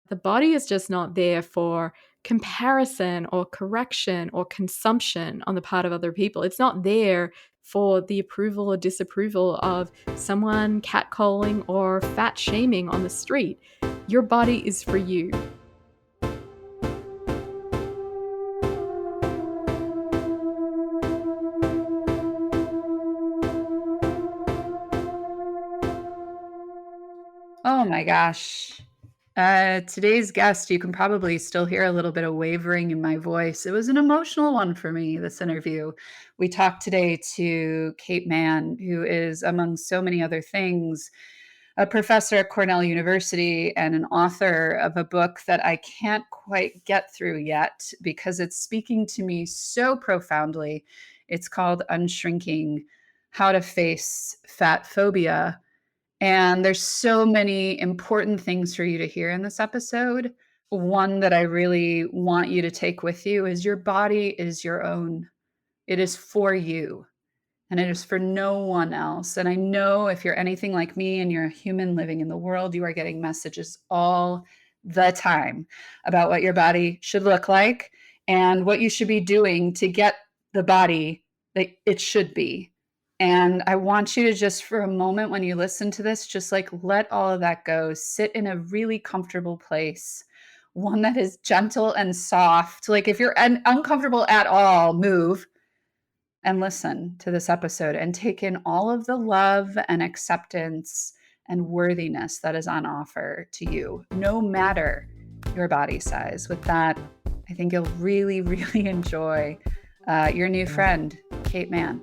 The body is just not there for comparison or correction or consumption on the part of other people. It's not there for the approval or disapproval of someone catcalling or fat shaming on the street. Your body is for you. Oh my gosh. Today's guest, you can probably still hear a little bit of wavering in my voice. It was an emotional one for me, this interview. We talked today to Kate Manne, who is, among so many other things, a professor at Cornell University and an author of a book that I can't quite get through yet because it's speaking to me so profoundly. It's called Unshrinking: How to Face Fat Phobia. And there's so many important things for you to hear in this episode. One that I really want you to take with you is your body is your own. It is for you and it is for no one else. And I know if you're anything like me and you're a human living in the world, you are getting messages all the time about what your body should look like and what you should be doing to get the body that it should be. And I want you to just for a moment when you listen to this, just like let all of that go. Sit in a really comfortable place, one that is gentle and soft. Like if you're uncomfortable at all, move and listen to this episode and take in all of the love and acceptance and worthiness that is on offer to you, no matter your body size. With that, I think you'll really, really enjoy your new friend, Kate Manne.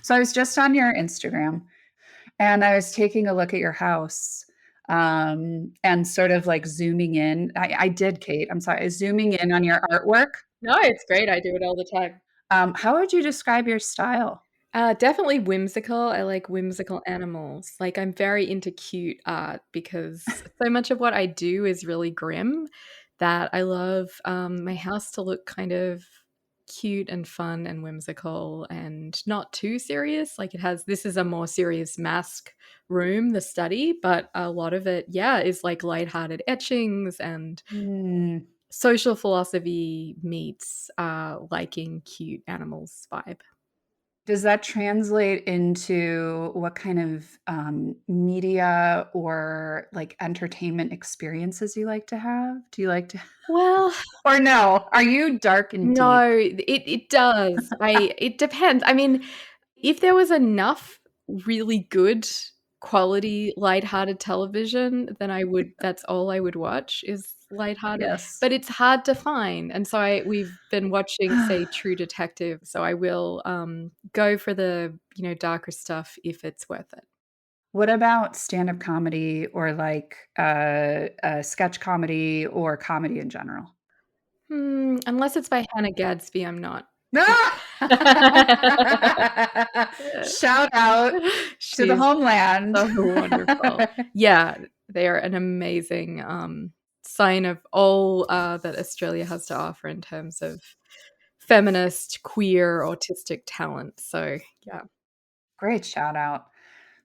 So I was just on your Instagram and I was taking a look at your house and sort of like zooming in. I did, Kate. I'm sorry. Zooming in on your artwork. No, it's great. I do it all the time. How would you describe your style? Definitely whimsical. I like whimsical animals. Like I'm very into cute art because so much of what I do is really grim that I love my house to look kind of cute and fun and whimsical and not too serious. Like it has, this is a more serious mask room, the study, but a lot of it, yeah, is like lighthearted etchings and social philosophy meets liking cute animals vibe. Does that translate into what kind of media or like entertainment experiences you like to have? Do you like to, Well, or no? Are you dark and deep? no, it does. It depends. I mean, if there was enough really good quality lighthearted television, then I would that's all I would watch is lighthearted, Yes. but it's hard to find, and so we've been watching, say, True Detective, so I will, go for the, darker stuff if it's worth it. What about stand-up comedy or like sketch comedy or comedy in general? Unless it's by Hannah Gadsby, I'm not. Shout out to the She's homeland. so wonderful. Yeah, they are an amazing, sign of all, that Australia has to offer in terms of feminist, queer, autistic talent, so, yeah. Great shout out.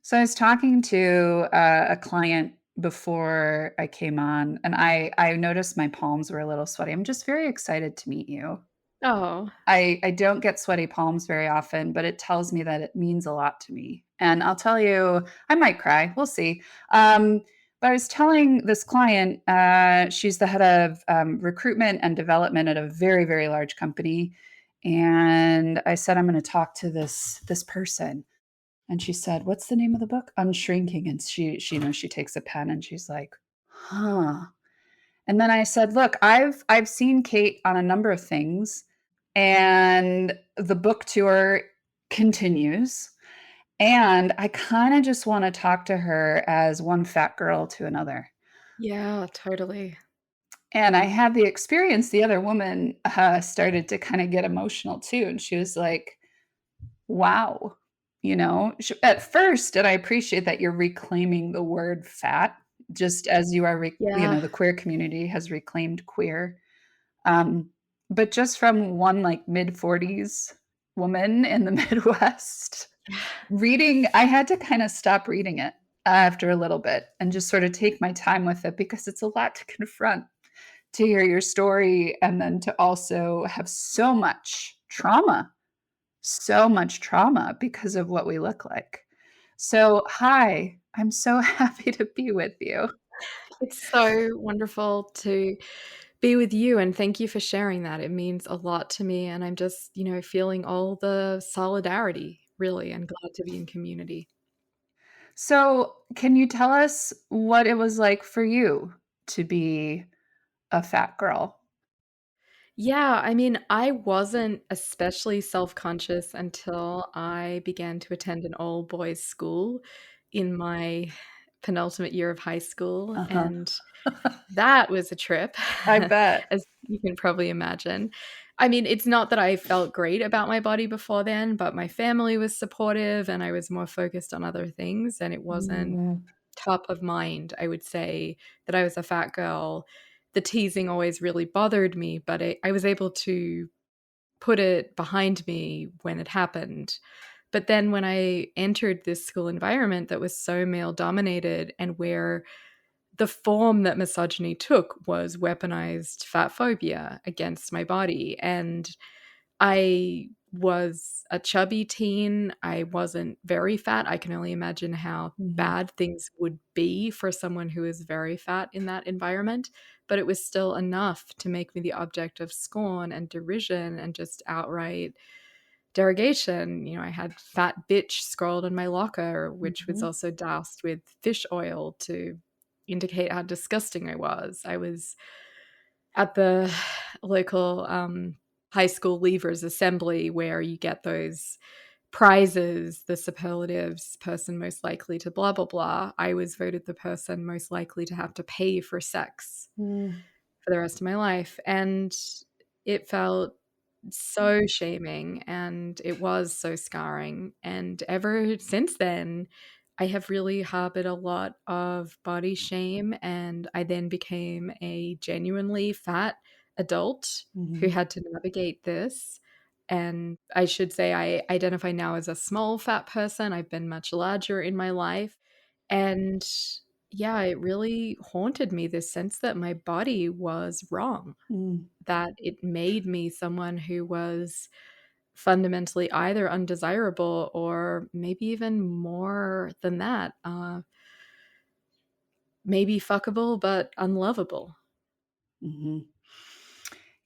So I was talking to a client before I came on, and I noticed my palms were a little sweaty. I'm just very excited to meet you. Oh. I don't get sweaty palms very often, but it tells me that it means a lot to me. And I'll tell you, I might cry. We'll see. But I was telling this client, she's the head of recruitment and development at a very, very large company. And I said, I'm going to talk to this person. And she said, "What's the name of the book?" Unshrinking. And she takes a pen and she's like, huh. And then I said, "Look, I've seen Kate on a number of things, and the book tour continues. And I kind of just want to talk to her as one fat girl to another." Yeah, totally. And I had the experience. The other woman started to kind of get emotional too, and she was like, "Wow." At first, and I appreciate that you're reclaiming the word fat, just as you are, Yeah. the queer community has reclaimed queer. Um, but just from one, like, mid-40s woman in the Midwest reading I had to kinda stop reading it after a little bit and just sort of take my time with it because it's a lot to confront, to hear your story and then to also have so much trauma because of what we look like. So, hi, I'm so happy to be with you. It's so wonderful to be with you, and thank you for sharing that. It means a lot to me, and I'm just, feeling all the solidarity, really, and glad to be in community. So, can you tell us what it was like for you to be a fat girl? Yeah, I mean, I wasn't especially self-conscious until I began to attend an all-boys school in my penultimate year of high school, Uh-huh. and that was a trip, I bet. as you can probably imagine. I mean, it's not that I felt great about my body before then, but my family was supportive and I was more focused on other things, and it wasn't Mhm, top of mind, I would say, that I was a fat girl. The teasing always really bothered me, but I was able to put it behind me when it happened. But then when I entered this school environment that was so male dominated and where the form that misogyny took was weaponized fat phobia against my body. And I was a chubby teen. I wasn't very fat. I can only imagine how mhm, bad things would be for someone who is very fat in that environment. But it was still enough to make me the object of scorn and derision and just outright derogation. I had fat bitch scrawled on my locker, which was mhm, also doused with fish oil to indicate how disgusting I was. I was at the local high school leavers assembly where you get those prizes, the superlatives, person most likely to blah, blah, blah. I was voted the person most likely to have to pay for sex mm, for the rest of my life. And it felt so shaming and it was so scarring. And ever since then, I have really harbored a lot of body shame. And I then became a genuinely fat adult who mhm, had to navigate this. And I should say, I identify now as a small fat person. I've been much larger in my life. And yeah, it really haunted me, this sense that my body was wrong, mm, that it made me someone who was fundamentally either undesirable or maybe even more than that, maybe fuckable but unlovable. mhm.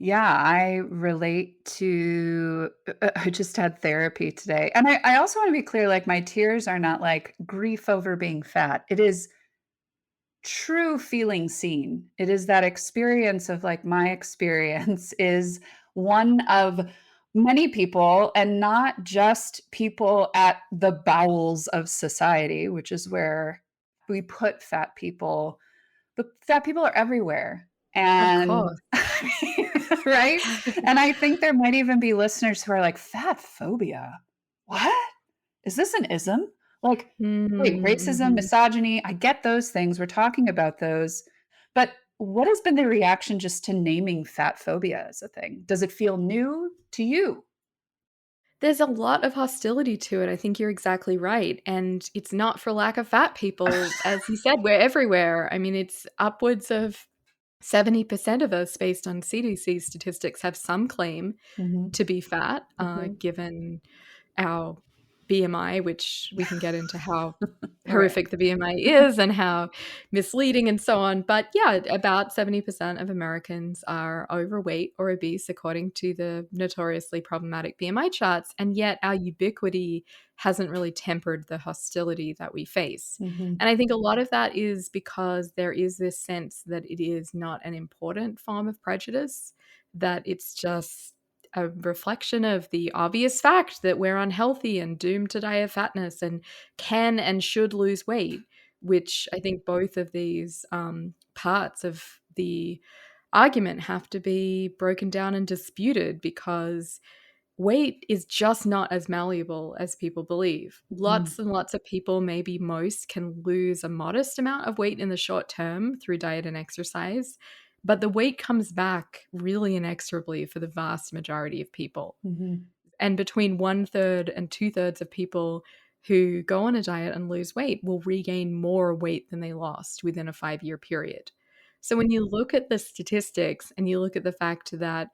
Yeah, I relate to I just had therapy today, and I also wanna be clear, like, my tears are not, like, grief over being fat. It is true feeling seen. It is that experience of, like, my experience is one of many people, and not just people at the bowels of society, which is where we put fat people. But fat people are everywhere, Of and course. right? And I think there might even be listeners who are like, "Fat phobia? What? Is this an ism?" Like, wait, Mm, racism, mhm. misogyny, I get those things, we're talking about those, but what has been the reaction just to naming fat phobia as a thing? Does it feel new to you? There's a lot of hostility to it, I think you're exactly right, and it's not for lack of fat people. As you said, we're everywhere. I mean, it's upwards of 70% of us, based on CDC statistics, have some claim Mhm, to be fat, mhm. given our BMI, which we can get into how Right. horrific the BMI is and how misleading and so on. But yeah, about 70% of Americans are overweight or obese, according to the notoriously problematic BMI charts. And yet our ubiquity hasn't really tempered the hostility that we face. Mhm, And I think a lot of that is because there is this sense that it is not an important form of prejudice, that it's just a reflection of the obvious fact that we're unhealthy and doomed to die of fatness and can and should lose weight, which I think both of these parts of the argument have to be broken down and disputed, because weight is just not as malleable as people believe. mhm, Lots and lots of people, maybe most, can lose a modest amount of weight in the short term through diet and exercise. but the weight comes back really inexorably for the vast majority of people. Mhm. And between one third and two thirds of people who go on a diet and lose weight will regain more weight than they lost within a 5-year period. So when you look at the statistics and you look at the fact that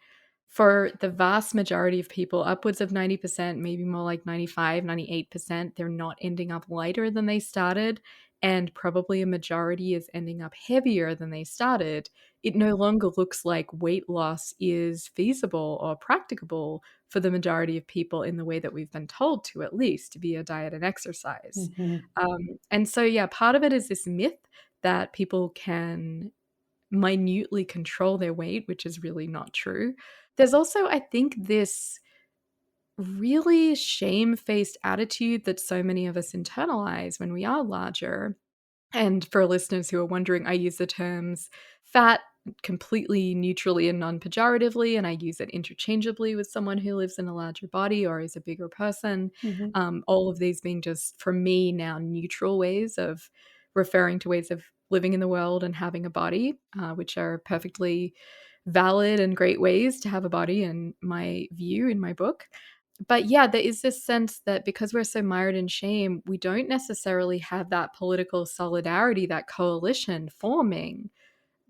for the vast majority of people, upwards of 90%, maybe more like 95, 98%, they're not ending up lighter than they started. And probably a majority is ending up heavier than they started. It no longer looks like weight loss is feasible or practicable for the majority of people in the way that we've been told to, at least via diet and exercise. Mhm. And so, yeah, part of it is this myth that people can minutely control their weight, which is really not true. There's also, I think, this really shame-faced attitude that so many of us internalize when we are larger. And for listeners who are wondering, I use the terms fat completely neutrally and non pejoratively, and I use it interchangeably with someone who lives in a larger body or is a bigger person. Mhm. All of these being just, for me, now neutral ways of referring to ways of living in the world and having a body, which are perfectly valid and great ways to have a body, in my view, in my book. But yeah, there is this sense that because we're so mired in shame, we don't necessarily have that political solidarity, that coalition forming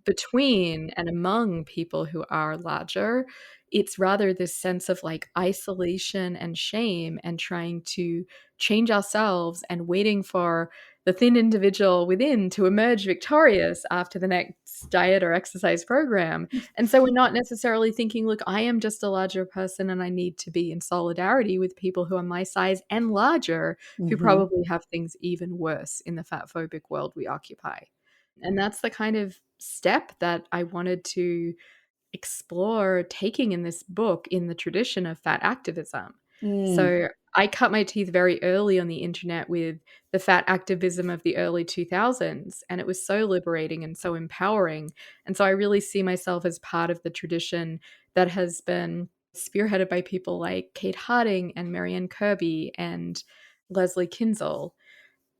between and among people who are larger. It's rather this sense of like isolation and shame and trying to change ourselves and waiting for the thin individual within to emerge victorious after the next diet or exercise program. And so we're not necessarily thinking, look, I am just a larger person and I need to be in solidarity with people who are my size and larger, who Mhm. probably have things even worse in the fat phobic world we occupy. And that's the kind of step that I wanted to explore taking in this book in the tradition of fat activism. Mm. So I cut my teeth very early on the internet with the fat activism of the early 2000s, and it was so liberating and so empowering. And so I really see myself as part of the tradition that has been spearheaded by people like Kate Harding and Marianne Kirby and Leslie Kinzel.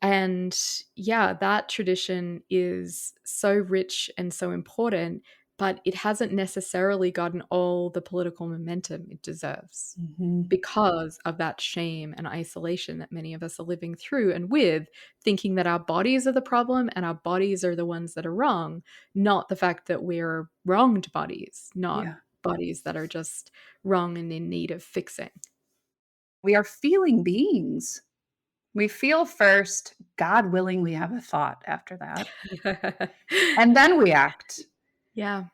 And yeah, that tradition is so rich and so important, but it hasn't necessarily gotten all the political momentum it deserves Mhm. because of that shame and isolation that many of us are living through and with, thinking that our bodies are the problem and our bodies are the ones that are wrong, not the fact that we're wronged bodies, not Yeah. bodies that are just wrong and in need of fixing. We are feeling beings. We feel first, God willing, we have a thought after that, and then we act. Yeah.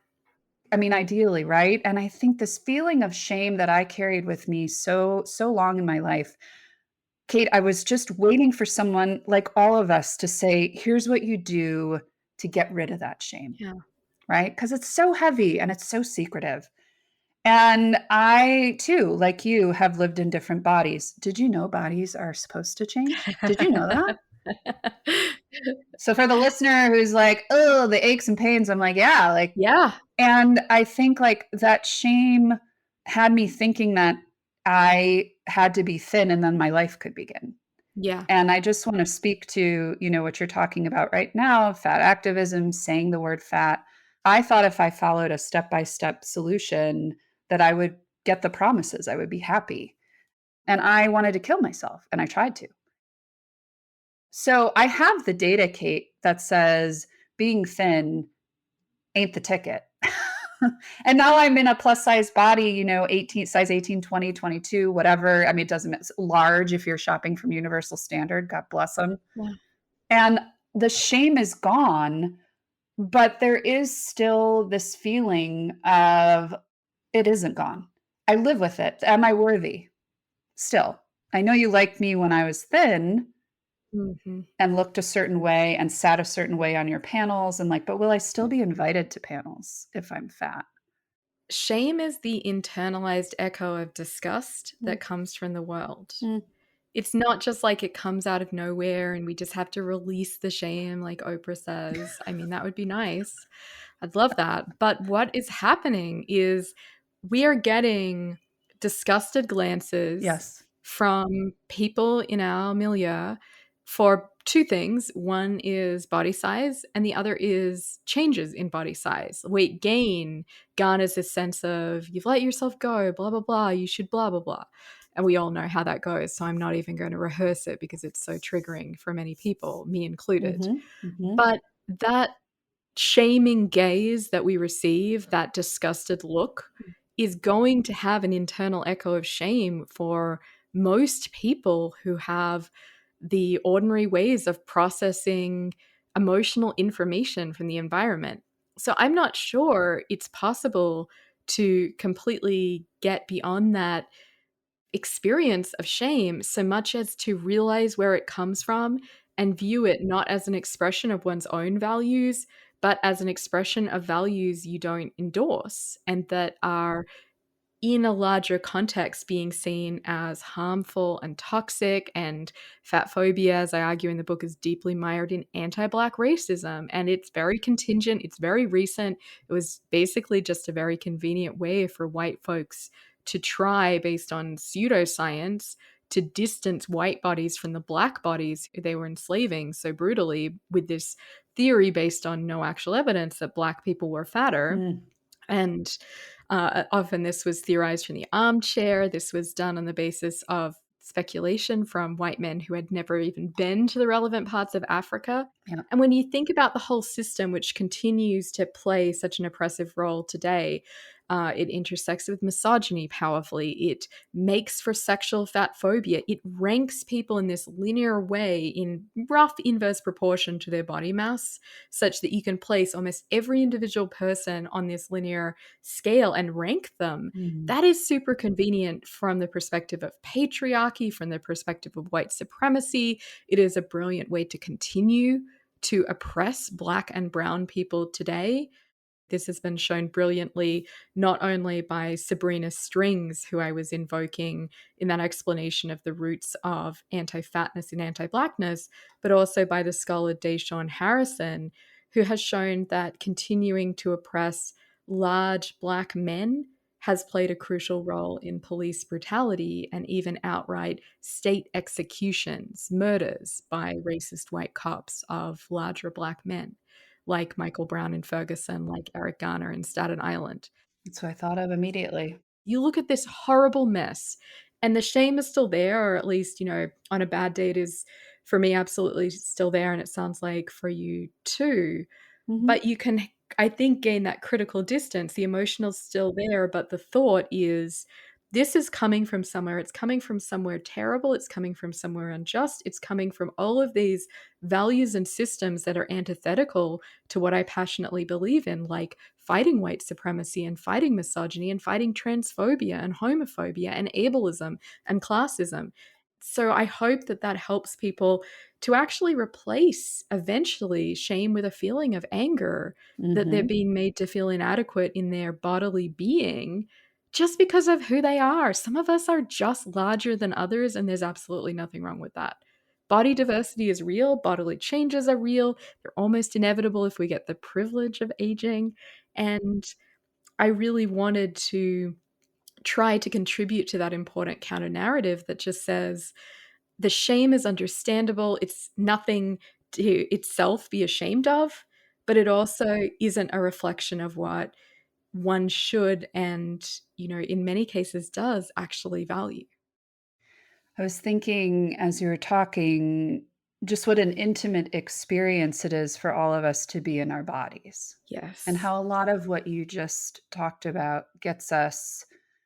I mean, ideally, right? And I think this feeling of shame that I carried with me so long in my life, Kate, I was just waiting for someone like all of us to say, "Here's what you do to get rid of that shame," Yeah. right? Because it's so heavy and it's so secretive. And I too, like you, have lived in different bodies. Did you know bodies are supposed to change? Did you know that? So for the listener who's like, "Oh, the aches and pains," I'm like, "Yeah, like." Yeah. And I think, like, that shame had me thinking that I had to be thin and then my life could begin. Yeah. And I just wanna speak to, what you're talking about right now, fat activism, saying the word fat. I thought if I followed a step-by-step solution that I would get the promises, I would be happy. And I wanted to kill myself, and I tried to. So I have the data, Kate, that says being thin ain't the ticket. And now I'm in a plus size body, 18, size 18, 20, 22, whatever. I mean, it doesn't, it's large if you're shopping from Universal Standard, God bless them. Yeah. And the shame is gone, but there is still this feeling of it isn't gone. I live with it. Am I worthy? Still. I know you liked me when I was thin Mhm. and looked a certain way and sat a certain way on your panels and like, but will I still be invited to panels if I'm fat? Shame is the internalized echo of disgust Mm, that comes from the world. mm. It's not just like it comes out of nowhere and we just have to release the shame like Oprah says. I mean, that would be nice. I'd love that. But what is happening is we are getting disgusted glances Yes. from people in our milieu for two things. One is body size, and the other is changes in body size. Weight gain garners this sense of you've let yourself go, blah, blah, blah, you should blah, blah, blah. And we all know how that goes. So I'm not even going to rehearse it because it's so triggering for many people, me included. Mhm, mhm, But that shaming gaze that we receive, that disgusted look, is going to have an internal echo of shame for most people who have the ordinary ways of processing emotional information from the environment. So I'm not sure it's possible to completely get beyond that experience of shame so much as to realize where it comes from and view it not as an expression of one's own values, but as an expression of values you don't endorse and that are in a larger context being seen as harmful and toxic. And fat phobia, as I argue in the book, is deeply mired in anti-black racism, and it's very contingent, it's very recent. It was basically just a very convenient way for white folks to try, based on pseudoscience, to distance white bodies from the black bodies they were enslaving so brutally, with this theory based on no actual evidence that black people were fatter. mm, And often this was theorized from the armchair. This was done on the basis of speculation from white men who had never even been to the relevant parts of Africa. yeah, And when you think about the whole system, which continues to play such an oppressive role today, it intersects with misogyny powerfully. It makes for sexual fat phobia. It ranks people in this linear way in rough inverse proportion to their body mass, such that you can place almost every individual person on this linear scale and rank them. mm, That is super convenient from the perspective of patriarchy, from the perspective of white supremacy. It is a brilliant way to continue to oppress Black and Brown people today. This has been shown brilliantly not only by Sabrina Strings, who I was invoking in that explanation of the roots of anti fatness and anti blackness, but also by the scholar Deshaun Harrison, who has shown that continuing to oppress large Black men has played a crucial role in police brutality and even outright state executions, murders by racist white cops of larger Black men like Michael Brown in Ferguson, like Eric Garner in Staten Island. that's what I thought of immediately. You look at this horrible mess, and the shame is still there, or at least, on a bad day, it is for me absolutely still there. And it sounds like for you too. Mhm, But you can, I think, gain that critical distance. The emotional's still there, but the thought is this is coming from somewhere. It's coming from somewhere terrible. It's coming from somewhere unjust. It's coming from all of these values and systems that are antithetical to what I passionately believe in, like fighting white supremacy and fighting misogyny and fighting transphobia and homophobia and ableism and classism. So I hope that that helps people to actually replace eventually shame with a feeling of anger that they're mhm. being made to feel inadequate in their bodily being just because of who they are. Some of us are just larger than others, and there's absolutely nothing wrong with that. Body diversity is real, bodily changes are real, they're almost inevitable if we get the privilege of aging. And I really wanted to try to contribute to that important counter narrative that just says, the shame is understandable. It's nothing to itself be ashamed of, but it also isn't a reflection of what one should and, in many cases does actually value. I was thinking as you were talking, just what an intimate experience it is for all of us to be in our bodies, and Yes. how a lot of what you just talked about gets us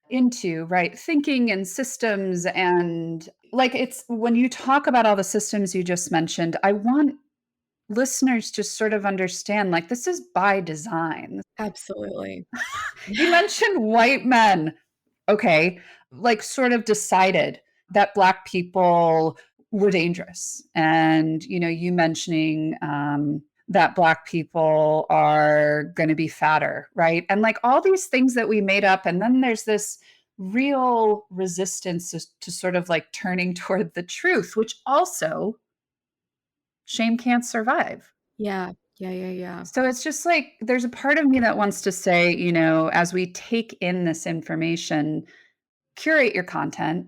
into, right, thinking and systems and like it's when you talk about all the systems you just mentioned, I want listeners to sort of understand like this is by design. Absolutely. You mentioned white men. Okay, like, sort of decided that Black people were dangerous, and, you mentioning, that Black people are gonna be fatter, right? And, like, all these things that we made up, and then there's this real resistance to sort of, like, turning toward the truth, which also shame can't survive. Yeah. Yeah, yeah, yeah. So it's just like there's a part of me that wants to say, as we take in this information, curate your content,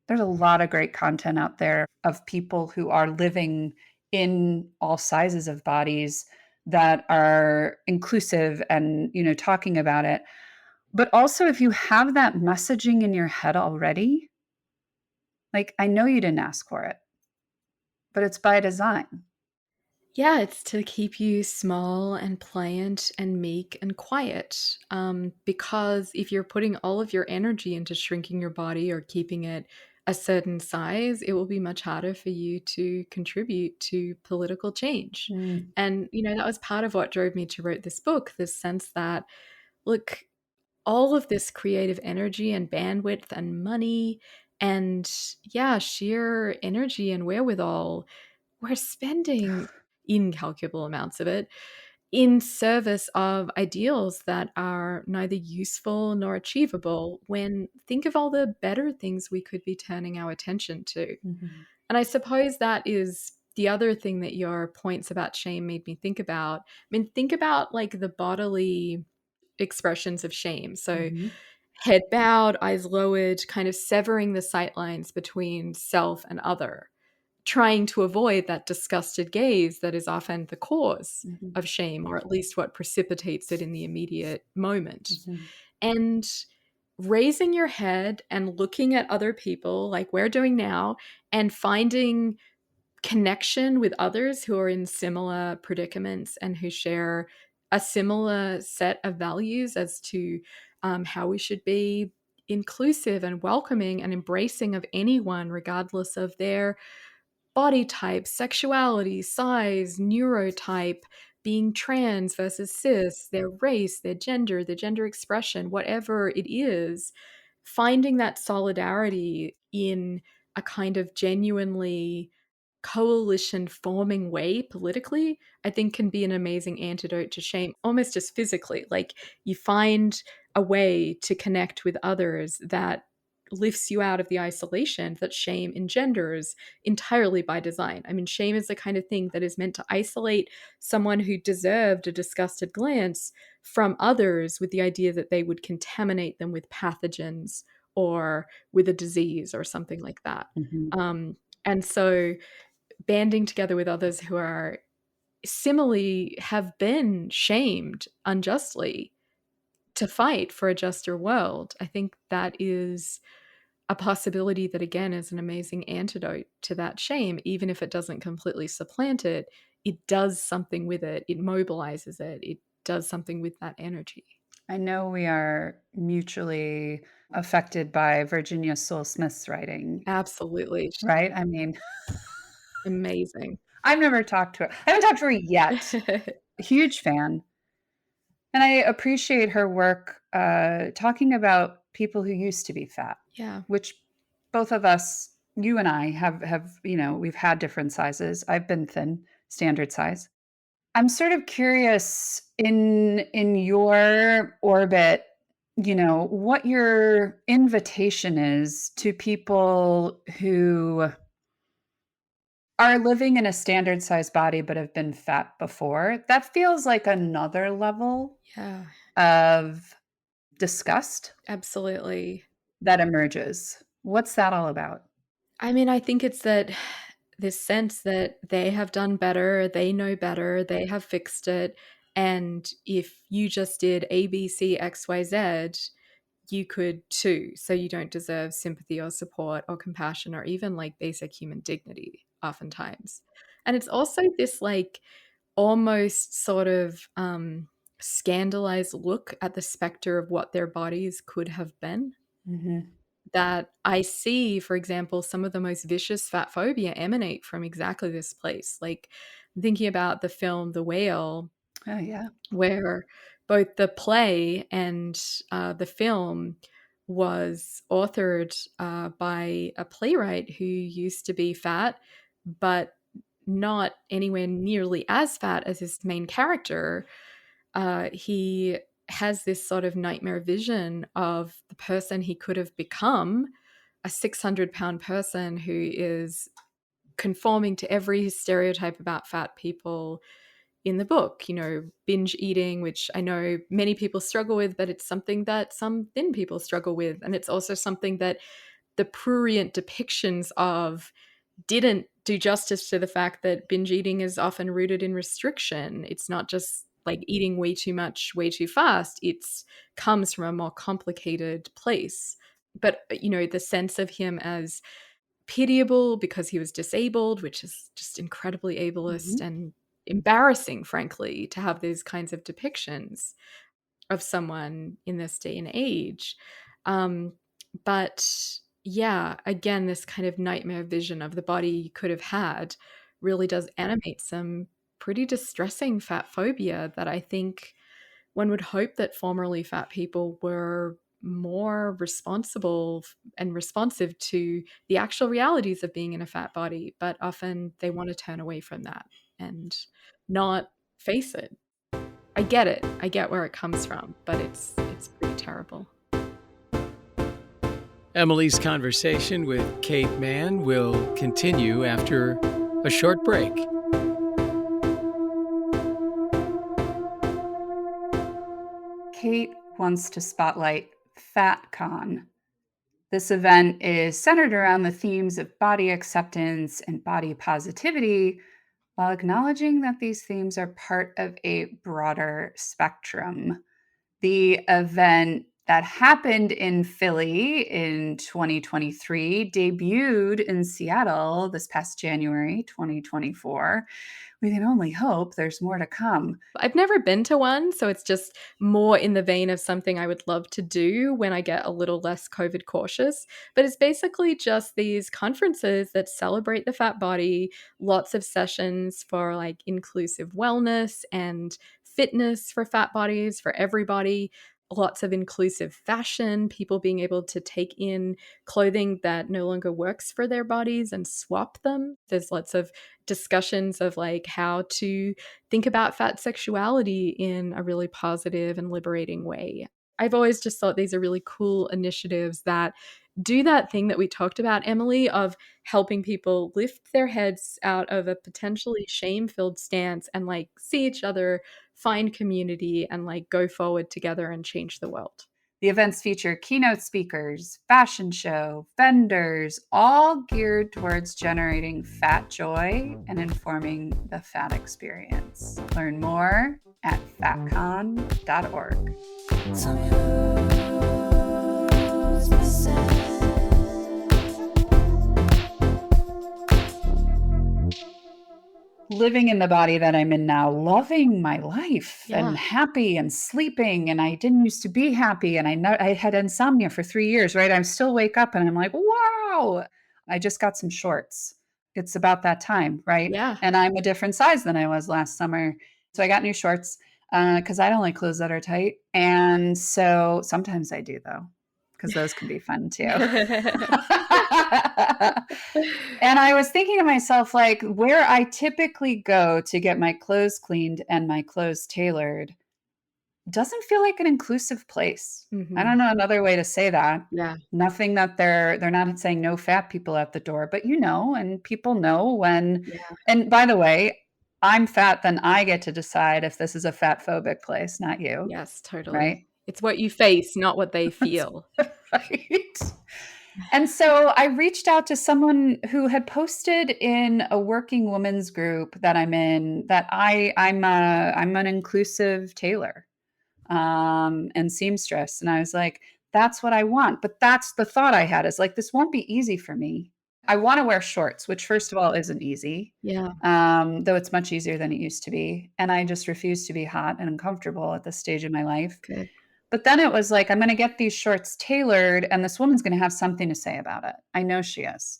There's a lot of great content out there of people who are living in all sizes of bodies that are inclusive and, talking about it. But also, if you have that messaging in your head already, like, I know you didn't ask for it, but it's by design. Yeah, it's to keep you small and pliant and meek and quiet. Because if you're putting all of your energy into shrinking your body or keeping it a certain size, it will be much harder for you to contribute to political change. Mm, And, that was part of what drove me to write this book, this sense that, look, all of this creative energy and bandwidth and money and, yeah, sheer energy and wherewithal, we're spending incalculable amounts of it in service of ideals that are neither useful nor achievable, when think of all the better things we could be turning our attention to. mhm, And I suppose that is the other thing that your points about shame made me think about. I mean, think about like the bodily expressions of shame. So, mhm, head bowed, eyes lowered, kind of severing the sight lines between self and other, trying to avoid that disgusted gaze that is often the cause mhm, of shame, or at least what precipitates it in the immediate moment. mhm, And raising your head and looking at other people like we're doing now and finding connection with others who are in similar predicaments and who share a similar set of values as to how we should be inclusive and welcoming and embracing of anyone, regardless of their body type, sexuality, size, neurotype, being trans versus cis, their race, their gender expression, whatever it is, finding that solidarity in a kind of genuinely coalition forming way politically, I think can be an amazing antidote to shame, almost just physically. Like you find a way to connect with others that lifts you out of the isolation that shame engenders entirely by design. I mean, shame is the kind of thing that is meant to isolate someone who deserved a disgusted glance from others with the idea that they would contaminate them with pathogens or with a disease or something like that. mhm. And so banding together with others who are similarly have been shamed unjustly to fight for a juster world, I think that is a possibility that, again, is an amazing antidote to that shame. Even if it doesn't completely supplant it, it does something with it, it mobilizes it, it does something with that energy. I know we are mutually affected by Virginia Sewell Smith's writing, Absolutely. right? I mean, Amazing. I've never talked to her. I haven't talked to her yet. A huge fan. And I appreciate her work talking about people who used to be fat, Yeah. which both of us, you and I, have we've had different sizes. I've been thin, standard size. I'm sort of curious in your orbit, what your invitation is to people who are living in a standard size body but have been fat before. That feels like another level Yeah, of disgust absolutely. that emerges. What's that all about? I mean, I think it's that this sense that they have done better, they know better, they have fixed it, and if you just did A, B, C, X, Y, Z, you could too. So you don't deserve sympathy or support or compassion or even like basic human dignity oftentimes. And it's also this like almost sort of scandalized look at the specter of what their bodies could have been, Mhm. that I see, for example, some of the most vicious fat phobia emanate from exactly this place. Like, I'm thinking about the film The Whale, Oh, yeah. where both the play and the film was authored by a playwright who used to be fat, but not anywhere nearly as fat as his main character. He has this sort of nightmare vision of the person he could have become, a 600-pound person who is conforming to every stereotype about fat people in the book, binge eating, which I know many people struggle with, but it's something that some thin people struggle with. And it's also something that the prurient depictions of didn't do justice to the fact that binge eating is often rooted in restriction. It's not just like eating way too much, way too fast. It's comes from a more complicated place. But the sense of him as pitiable because he was disabled, which is just incredibly ableist Mhm. and embarrassing, frankly, to have these kinds of depictions of someone in this day and age. Um, but yeah, again, this kind of nightmare vision of the body you could have had really does animate some pretty distressing fat phobia that I think one would hope that formerly fat people were more responsible and responsive to the actual realities of being in a fat body, but often they want to turn away from that and not face it. I get it. I get where it comes from, but it's pretty terrible. Emily's conversation with Kate Manne will continue after a short break. Kate wants to spotlight FatCon. This event is centered around the themes of body acceptance and body positivity, while acknowledging that these themes are part of a broader spectrum. The event that happened in Philly in 2023 debuted in Seattle this past January 2024. We can only hope there's more to come. I've never been to one, so it's just more in the vein of something I would love to do when I get a little less COVID cautious. But it's basically just these conferences that celebrate the fat body, lots of sessions for like inclusive wellness and fitness for fat bodies for everybody. Lots of inclusive fashion, people being able to take in clothing that no longer works for their bodies and swap them. There's lots of discussions of like how to think about fat sexuality in a really positive and liberating way. I've always just thought these are really cool initiatives that do that thing that we talked about, Emily, of helping people lift their heads out of a potentially shame filled stance and like see each other, find community, and like go forward together and change the world. The events feature keynote speakers, fashion show, vendors, all geared towards generating fat joy and informing the fat experience. Learn more at fatcon.org. Living in the body that I'm in now, loving my life and Yeah. happy and sleeping. And I didn't used to be happy. And I know I had insomnia for 3 years, right? I still wake up and I'm like, wow, I just got some shorts. It's about that time, right? Yeah. And I'm a different size than I was last summer. So I got new shorts because I don't like clothes that are tight. And so sometimes I do, though, because those can be fun too. And I was thinking to myself, like, where I typically go to get my clothes cleaned and my clothes tailored doesn't feel like an inclusive place. I Mhm. don't know another way to say that. Yeah. Nothing that they're not saying no fat people at the door, but and people know when. Yeah. And by the way, I'm fat, then I get to decide if this is a fat phobic place, not you, Yes, totally. right? It's what you face, not what they That's feel. right. And so I reached out to someone who had posted in a working women's group that I'm in that I'm an inclusive tailor and seamstress, and I was like, that's what I want. But that's the thought I had is like, this won't be easy for me. I want to wear shorts, which first of all isn't easy, Yeah, though it's much easier than it used to be, and I just refuse to be hot and uncomfortable at this stage in my life. good. But then it was like, I'm going to get these shorts tailored, and this woman's going to have something to say about it. I know she is.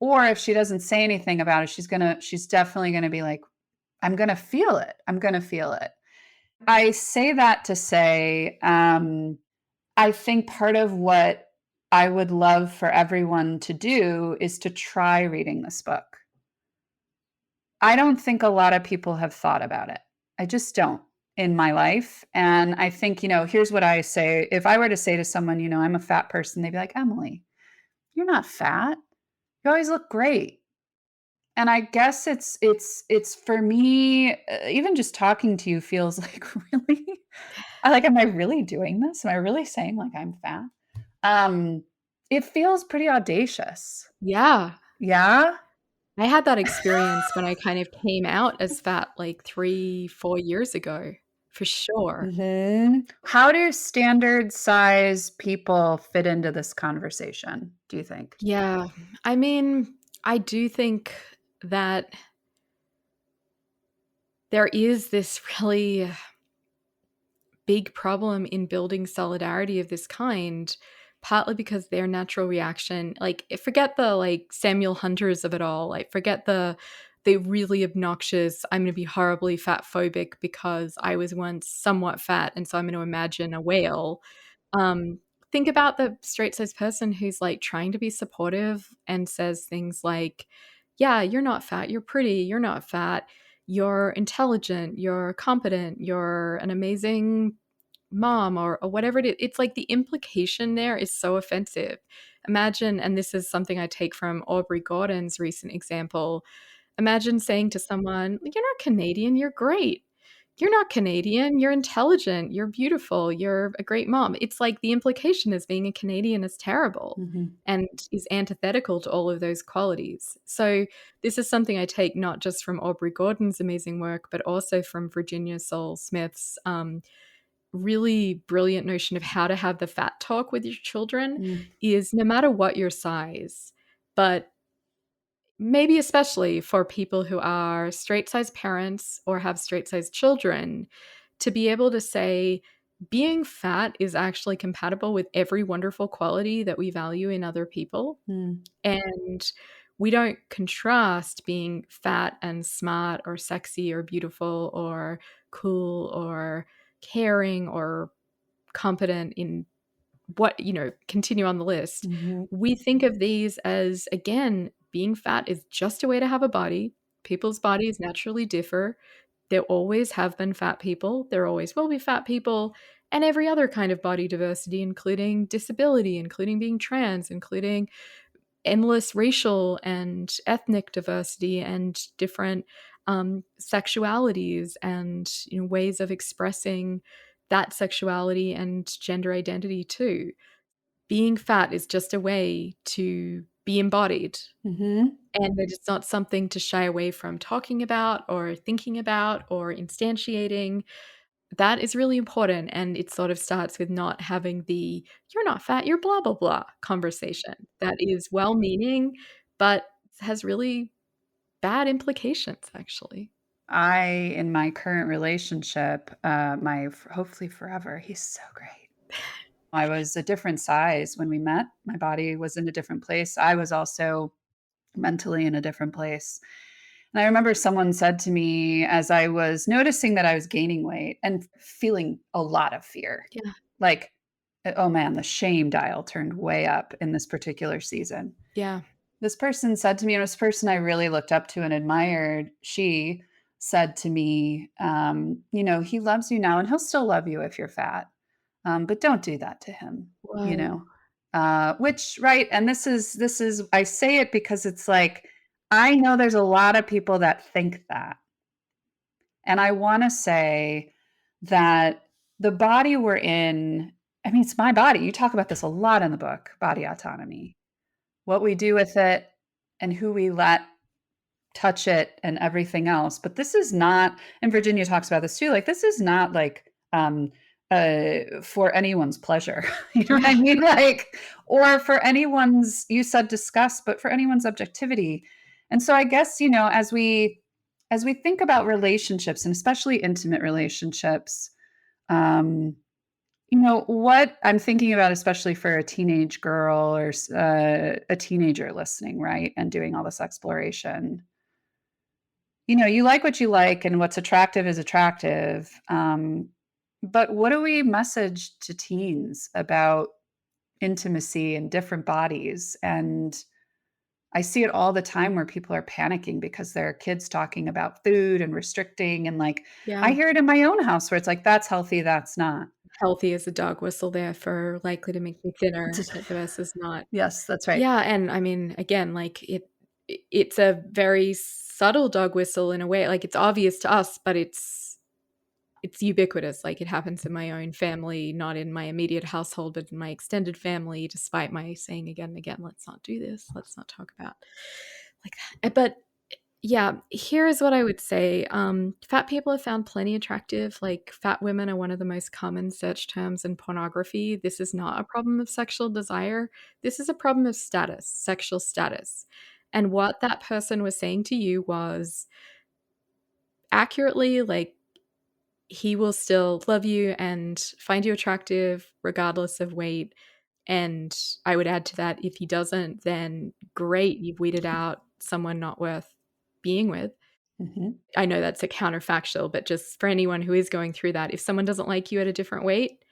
Or if she doesn't say anything about it, she's definitely going to be like, I'm going to feel it. I'm going to feel it. I say that to say, I think part of what I would love for everyone to do is to try reading this book. I don't think a lot of people have thought about it. I just don't in my life. And I think, here's what I say. If I were to say to someone, I'm a fat person, they'd be like, Emily, you're not fat. You always look great. And I guess it's for me, even just talking to you feels like really, am I really doing this? Am I really saying like I'm fat? Um, It feels pretty audacious. Yeah. Yeah? I had that experience when I kind of came out as fat like 3, 4 years ago, for sure. How do standard size people fit into this conversation, do you think? Yeah. I mean, I do think that there is this really big problem in building solidarity of this kind, partly because their natural reaction, like forget the like Samuel Hunters of it all, like forget the really obnoxious, I'm going to be horribly fat phobic because I was once somewhat fat and so I'm going to imagine a whale. um think about the straight sized person who's like trying to be supportive and says things like, yeah, you're not fat, you're pretty, you're not fat, you're intelligent, you're competent, you're an amazing mom, or whatever it is. It's like the implication there is so offensive. Imagine, and this is something I take from Aubrey Gordon's recent example, imagine saying to someone, you're not Canadian, you're great. You're not Canadian, you're intelligent, you're beautiful, you're a great mom. It's like the implication is being a Canadian is terrible Mhm. and is antithetical to all of those qualities. So this is something I take not just from Aubrey Gordon's amazing work, but also from Virginia Soul Smith's really brilliant notion of how to have the fat talk with your children Mm, is no matter what your size, but maybe especially for people who are straight sized parents or have straight sized children, to be able to say, being fat is actually compatible with every wonderful quality that we value in other people. mm, And we don't contrast being fat and smart or sexy or beautiful or cool or caring or competent in what, continue on the list. mhm, We think of these as, again, being fat is just a way to have a body. People's bodies naturally differ. There always have been fat people. There always will be fat people, and every other kind of body diversity, including disability, including being trans, including endless racial and ethnic diversity and different sexualities and ways of expressing that sexuality and gender identity too. Being fat is just a way to be embodied, mhm. and that it's not something to shy away from talking about or thinking about or instantiating. That is really important, and it sort of starts with not having the "you're not fat, you're blah, blah, blah" conversation that is well-meaning, but has really bad implications, actually. In my current relationship, hopefully forever, he's so great. I was a different size when we met. My body was in a different place. I was also mentally in a different place. And I remember someone said to me as I was noticing that I was gaining weight and feeling a lot of fear, Yeah, like, oh man, the shame dial turned way up in this particular season. yeah. This person said to me, and it was a person I really looked up to and admired. She said to me, he loves you now and he'll still love you if you're fat. But don't do that to him, you Whoa. know. Which right, and this is I say it because it's like I know there's a lot of people that think that. And I want to say that the body we're in, I mean, it's my body. You talk about this a lot in the book, Body Autonomy. What we do with it and who we let touch it and everything else. But this is not, and Virginia talks about this too, like this is not like for anyone's pleasure. You know what I Yeah, mean? Like, or for anyone's, you said disgust, but for anyone's objectivity. And so I guess, as we think about relationships and especially intimate relationships, um, what I'm thinking about, especially for a teenage girl or a teenager listening, right, and doing all this exploration. You like what you like, and what's attractive is attractive. But what do we message to teens about intimacy and different bodies? And I see it all the time where people are panicking because there are kids talking about food and restricting. And like, I yeah. hear it in my own house where it's like, that's healthy, that's not. Healthy as a dog whistle there for likely to make me thinner versus not. Yes, that's right. Yeah, and I mean, again, like it's a very subtle dog whistle in a way. Like it's obvious to us, but it's ubiquitous. Like it happens in my own family, not in my immediate household, but in my extended family, despite my saying again and again, let's not do this. Let's not talk about like that. But yeah, here is what I would say. Fat people are found plenty attractive. Like fat women are one of the most common search terms in pornography. This is not a problem of sexual desire. This is a problem of status, sexual status. And what that person was saying to you was accurately like he will still love you and find you attractive regardless of weight. And I would add to that, if he doesn't, then great, you've weeded out someone not worth being with. Mhm. I know that's a counterfactual, but just for anyone who is going through that, if someone doesn't like you at a different weight,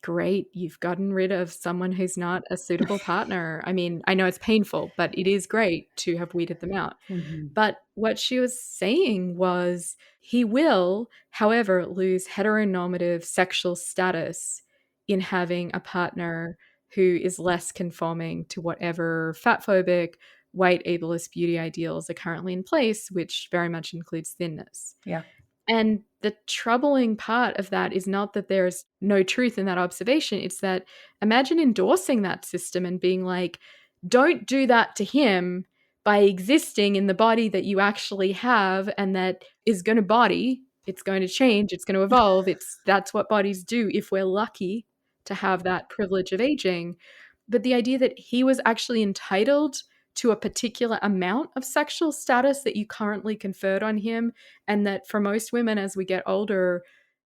great, you've gotten rid of someone who's not a suitable partner. I mean, I know it's painful, but it is great to have weeded them out. Mhm. But what she was saying was he will, however, lose heteronormative sexual status in having a partner who is less conforming to whatever fat phobic, white ableist beauty ideals are currently in place, which very much includes thinness. Yeah. And the troubling part of that is not that there's no truth in that observation. It's that imagine endorsing that system and being like, don't do that to him by existing in the body that you actually have and that is going to body. It's going to change. It's going to evolve. That's what bodies do if we're lucky to have that privilege of aging. But the idea that he was actually entitled to a particular amount of sexual status that you currently conferred on him, and that for most women as we get older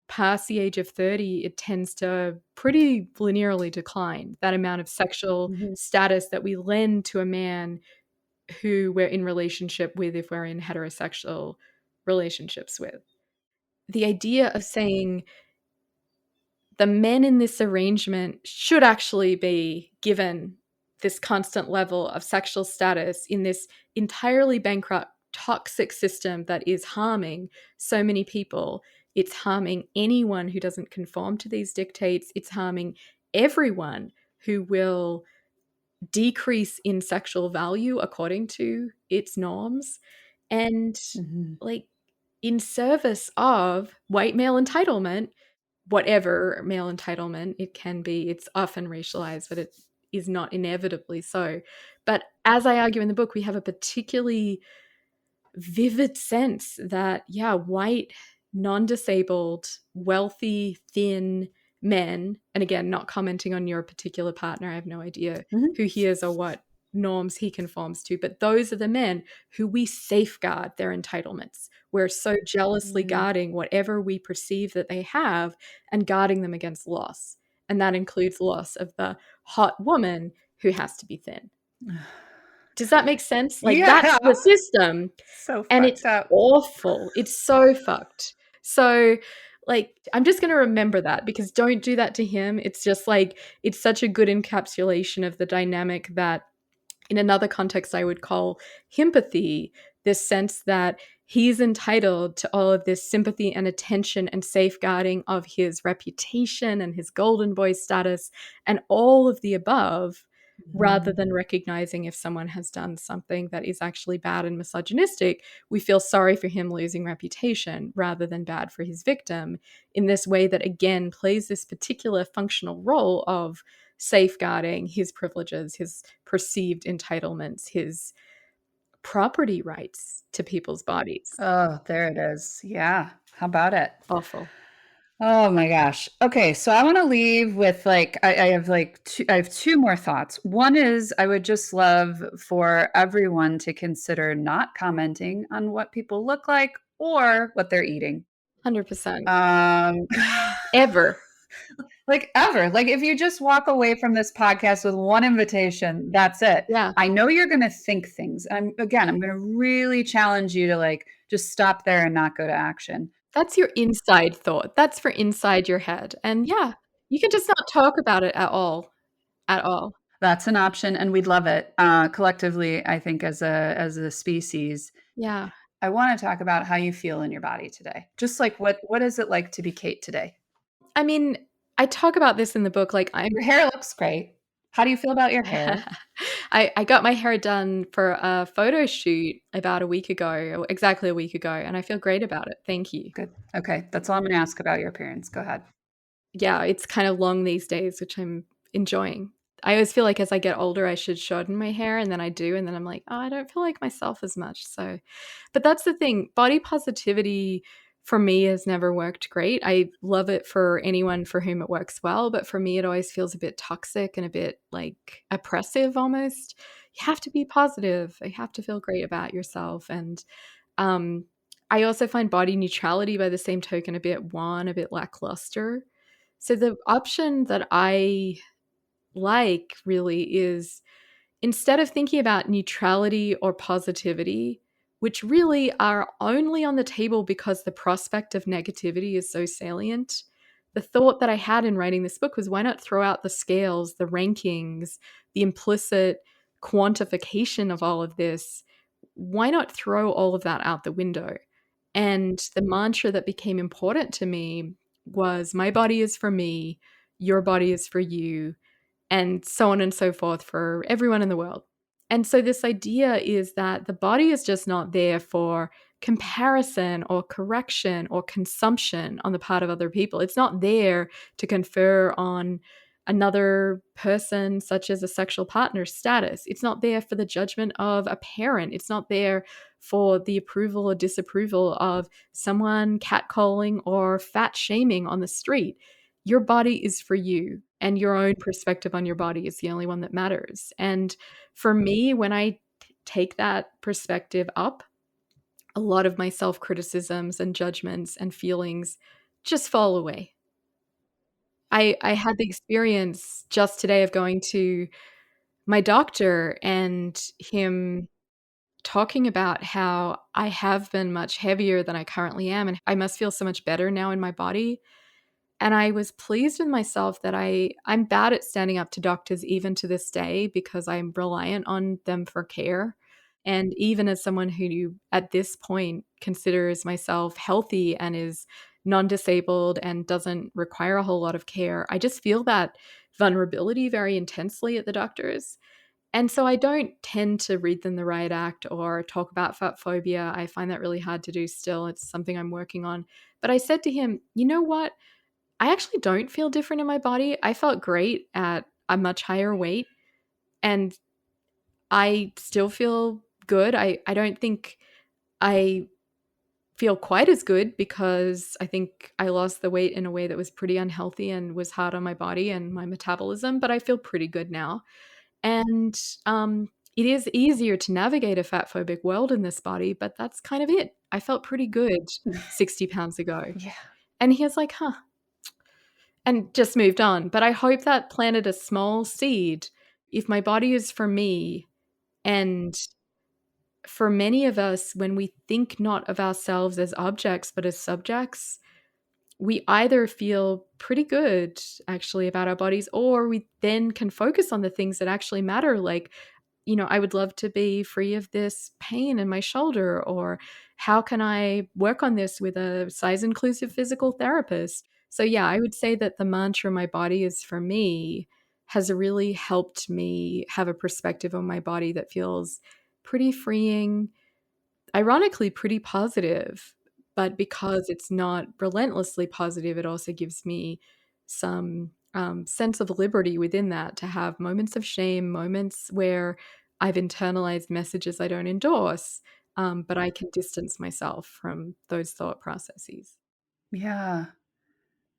past the age of 30 it tends to pretty linearly decline, that amount of sexual Mhm. status that we lend to a man who we're in relationship with if we're in heterosexual relationships with. The idea of saying the men in this arrangement should actually be given this constant level of sexual status in this entirely bankrupt, toxic system that is harming so many people. It's harming anyone who doesn't conform to these dictates. It's harming everyone who will decrease in sexual value according to its norms. And Mhm. like in service of white male entitlement, whatever male entitlement it can be, it's often racialized, but it is not inevitably so. But as I argue in the book, we have a particularly vivid sense that, yeah, white, non disabled, wealthy, thin men, and again, not commenting on your particular partner, I have no idea Mhm. who he is or what norms he conforms to, but those are the men who we safeguard their entitlements. We're so jealously Mhm. guarding whatever we perceive that they have and guarding them against loss. And that includes loss of the hot woman who has to be thin. Does that make sense? Like that's Yeah. the system. So And it's fucked up. awful. It's so fucked. So, like, I'm just going to remember that because don't do that to him. It's just like, it's such a good encapsulation of the dynamic that in another context I would call himpathy, this sense that he's entitled to all of this sympathy and attention and safeguarding of his reputation and his golden boy status and all of the above, rather Mhm. than recognizing if someone has done something that is actually bad and misogynistic, we feel sorry for him losing reputation rather than bad for his victim, in this way that again plays this particular functional role of safeguarding his privileges, his perceived entitlements, his property rights to people's bodies. Oh, there it is. Yeah. How about it? Awful. Oh my gosh. Okay, so I want to leave with like I have like I have two more thoughts. One is I would just love for everyone to consider not commenting on what people look like or what they're eating. 100%. Um Ever. like ever. Like if you just walk away from this podcast with one invitation, that's it. Yeah. I know you're going to think things. I'm going to really challenge you to like just stop there and not go to action. That's your inside thought. That's for inside your head. And yeah, you can just not talk about it at all. At all. That's an option, and we'd love it. Collectively, I think as a species, Yeah. I want to talk about how you feel in your body today. Just like what is it like to be Kate today? I mean, I talk about this in the book, like I'm Your hair looks great. How do you feel about your hair? I got my hair done for a photo shoot about a week ago, exactly a week ago, and I feel great about it. Thank you. Good. Okay. That's all I'm going to ask about your appearance. Go ahead. Yeah, it's kind of long these days, which I'm enjoying. I always feel like as I get older, I should shorten my hair, and then I do, and then I'm like, "Oh, I don't feel like myself as much." So but that's the thing, body positivity for me has never worked great. I love it for anyone for whom it works well, but for me, it always feels a bit toxic and a bit, like, oppressive almost. You have to be positive. You have to feel great about yourself, and, um, I also find body neutrality by the same token a bit wan, a bit lackluster. So the option that I like really is instead of thinking about neutrality or positivity, which really are only on the table because the prospect of negativity is so salient, the thought that I had in writing this book was why not throw out the scales, the rankings, the implicit quantification of all of this? Why not throw all of that out the window? And the mantra that became important to me was my body is for me, your body is for you, and so on and so forth for everyone in the world. And so this idea is that the body is just not there for comparison or correction or consumption on the part of other people. It's not there to confer on another person, such as a sexual partner's status. It's not there for the judgment of a parent. It's not there for the approval or disapproval of someone catcalling or fat shaming on the street. Your body is for you, and your own perspective on your body is the only one that matters. And for me, when I take that perspective up, a lot of my self-criticisms and judgments and feelings just fall away. I had the experience just today of going to my doctor and him talking about how I have been much heavier than I currently am, and I must feel so much better now in my body. And I was pleased with myself that I'm bad at standing up to doctors even to this day because I'm reliant on them for care. And even as someone who at this point considers myself healthy and is non-disabled and doesn't require a whole lot of care, I just feel that vulnerability very intensely at the doctors. And so I don't tend to read them the riot act or talk about fat phobia. I find that really hard to do still. It's something I'm working on. But I said to him, you know what? I actually don't feel different in my body. I felt great at a much higher weight, and I still feel good. I don't think I feel quite as good because I think I lost the weight in a way that was pretty unhealthy and was hard on my body and my metabolism, but I feel pretty good now. And, it is easier to navigate a fat phobic world in this body, but that's kind of it. I felt pretty good 60 pounds ago. Yeah. And he was like, "Huh," and just moved on. But I hope that planted a small seed. If my body is for me, and for many of us, when we think not of ourselves as objects, but as subjects, we either feel pretty good actually about our bodies, or we then can focus on the things that actually matter, like, I would love to be free of this pain in my shoulder, or how can I work on this with a size inclusive physical therapist? So, yeah, I would say that the mantra, my body is for me, has really helped me have a perspective on my body that feels pretty freeing, ironically, pretty positive. But because it's not relentlessly positive, it also gives me some sense of liberty within that to have moments of shame, moments where I've internalized messages I don't endorse, but I can distance myself from those thought processes. Yeah.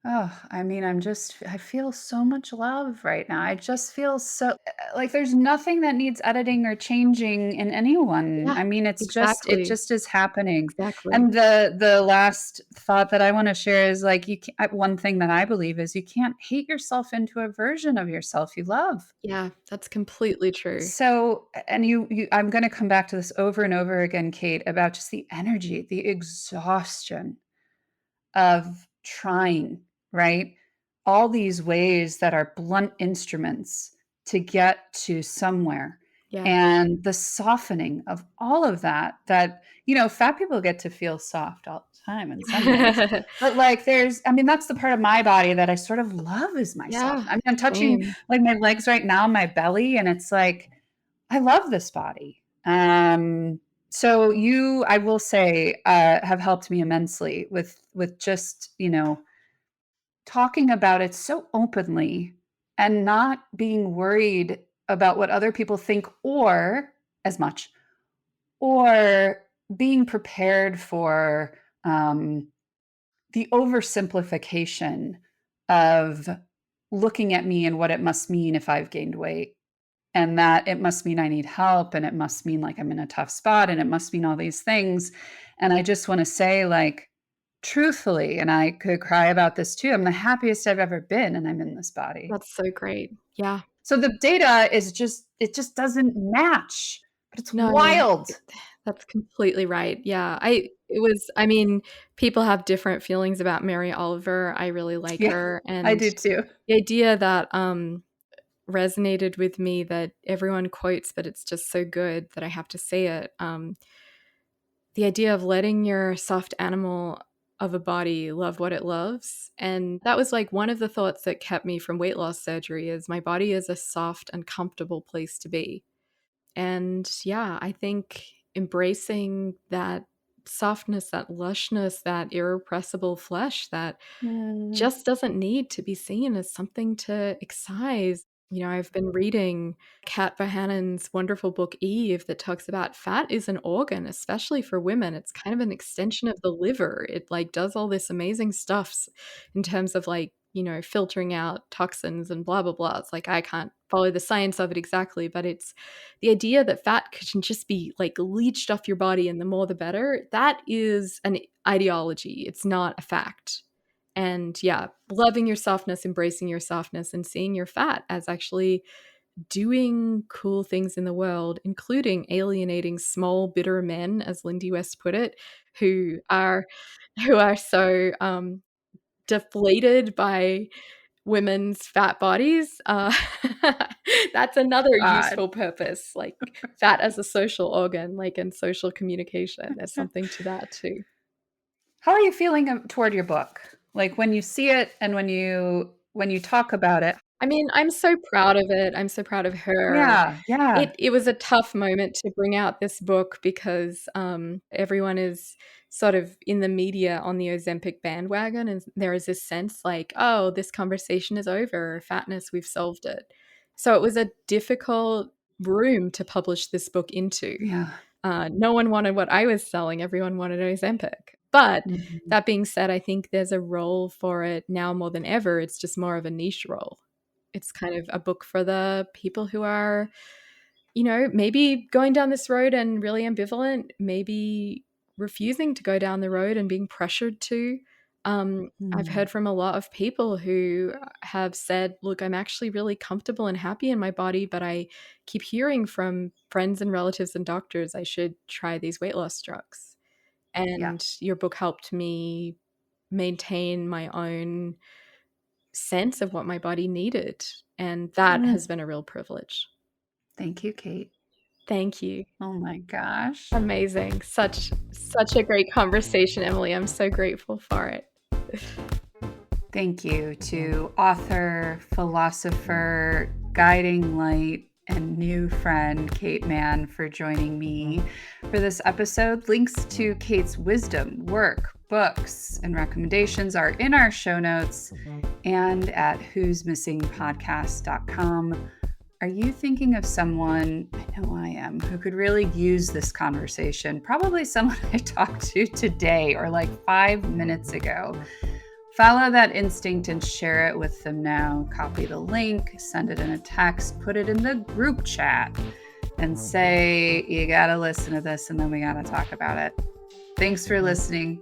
Oh, I mean, I feel so much love right now. I just feel so like there's nothing that needs editing or changing in anyone. Yeah, I mean, it exactly. just is happening. Exactly. And the last thought that I want to share is like one thing that I believe is you can't hate yourself into a version of yourself you love. Yeah, that's completely true. So, and I'm going to come back to this over and over again, Kate, about just the energy, the exhaustion of trying, right? All these ways that are blunt instruments to get to somewhere. Yeah. And the softening of all of that, fat people get to feel soft all the time in some ways. But like I mean, that's the part of my body that I sort of love is my soft. Yeah, I mean, I'm touching same. like my legs right now, my belly, and it's like, I love this body. So you, I will say, have helped me immensely with just, talking about it so openly and not being worried about what other people think or as much, or being prepared for the oversimplification of looking at me and what it must mean if I've gained weight, and that it must mean I need help, and it must mean like I'm in a tough spot, and it must mean all these things. And I just want to say, like, truthfully, and I could cry about this too, I'm the happiest I've ever been, and I'm in this body. That's so great. Yeah. So the data is just, it just doesn't match, but it's No, wild. it that's completely right. Yeah, I mean, people have different feelings about Mary Oliver. I really like Yeah, her, I and do too. the idea that, resonated with me that everyone quotes, but it's just so good that I have to say it, the idea of letting your soft animal of a body love what it loves, and that was, like, one of the thoughts that kept me from weight loss surgery is my body is a soft and comfortable place to be. And yeah, I think embracing that softness, that lushness, that irrepressible flesh that Mm, just doesn't need to be seen as something to excise. I've been reading Kat Bohannon's wonderful book Eve that talks about fat is an organ, especially for women. It's kind of an extension of the liver. It like does all this amazing stuff in terms of like, filtering out toxins and blah blah blah. It's like I can't follow the science of it exactly, but it's the idea that fat can just be like leached off your body and the more the better. That is an ideology. It's not a fact. And yeah, loving your softness, embracing your softness, and seeing your fat as actually doing cool things in the world, including alienating small, bitter men, as Lindy West put it, who are so deflated by women's fat bodies. That's another God. useful purpose, like fat as a social organ, like in social communication. There's something to that too. How are you feeling toward your book? Like when you see it and when you talk about it? I mean, I'm so proud of it. I'm so proud of her. Yeah, yeah, It was a tough moment to bring out this book because, everyone is sort of in the media on the Ozempic bandwagon, and there is this sense like, "Oh, this conversation is over. Fatness, we've solved it." So it was a difficult room to publish this book into. yeah. No one wanted what I was selling, everyone wanted Ozempic. But Mhm. that being said, I think there's a role for it now more than ever. It's just more of a niche role. It's kind of a book for the people who are, maybe going down this road and really ambivalent, maybe refusing to go down the road and being pressured to. I've Mm, heard from a lot of people who have said, look, I'm actually really comfortable and happy in my body, but I keep hearing from friends and relatives and doctors I should try these weight loss drugs. yeah. And your book helped me maintain my own sense of what my body needed. And that Mm, has been a real privilege. thank you, Kate. Thank you. Oh my gosh. Amazing. Such a great conversation, Emily. I'm so grateful for it. Thank you to author, philosopher, guiding light, and new friend, Kate Manne, for joining me for this episode. Links to Kate's wisdom, work, books, and recommendations are in our show notes and at who'smissingpodcast.com. Are you thinking of someone, I know I am, who could really use this conversation? Probably someone I talked to today or like 5 minutes ago. Follow that instinct and share it with them now. Copy the link, send it in a text, put it in the group chat, and say, you gotta listen to this and then we gotta talk about it. Thanks for listening.